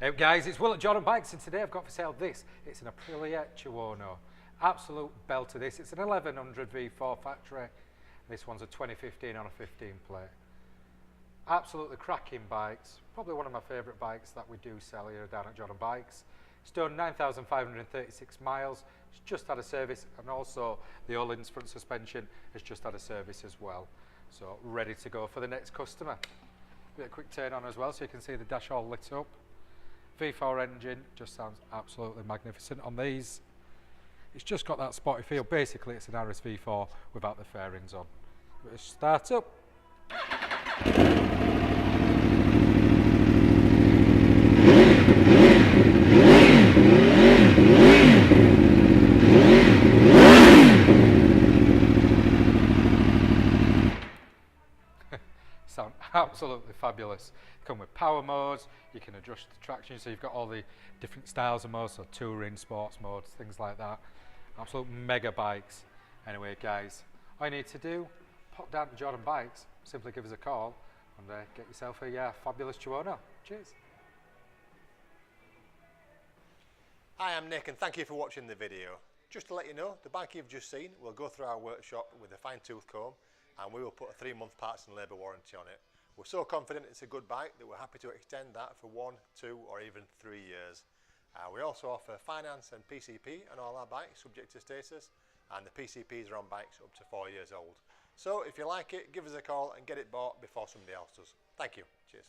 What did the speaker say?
Hey guys, it's Will at Jordanbikes, and today I've got for sale this. It's an Aprilia Tuono. Absolute belter this. It's an 1100 V4 factory. This one's a 2015 on a 15 plate. Absolutely cracking bikes. Probably one of my favourite bikes that we do sell here down at Jordanbikes. It's done 9,536 miles. It's just had a service, and also the Ohlins front suspension has just had a service as well. So ready to go for the next customer. Bit of quick turn on as well, so you can see the dash all lit up. V4 engine just sounds absolutely magnificent on these. It's just got that sporty feel. Basically it's an RS-V4 without the fairings on. Let's start up. Sound absolutely fabulous. Come with power modes, you can adjust the traction, so you've got all the different styles of modes, so touring, sports modes, things like that. Absolute mega bikes. Anyway guys, all you need to do, pop down to Jordanbikes, simply give us a call and get yourself a fabulous Tuono. Cheers. Hi, I'm Nick and thank you for watching the video. Just to let you know, the bike you've just seen will go through our workshop with a fine tooth comb, and we will put a 3-month parts and labour warranty on it. We're so confident it's a good bike that we're happy to extend that for 1, 2 or even 3 years. We also offer finance and PCP on all our bikes subject to status, and the PCPs are on bikes up to 4 years old. So if you like it, give us a call and get it bought before somebody else does. Thank you. Cheers.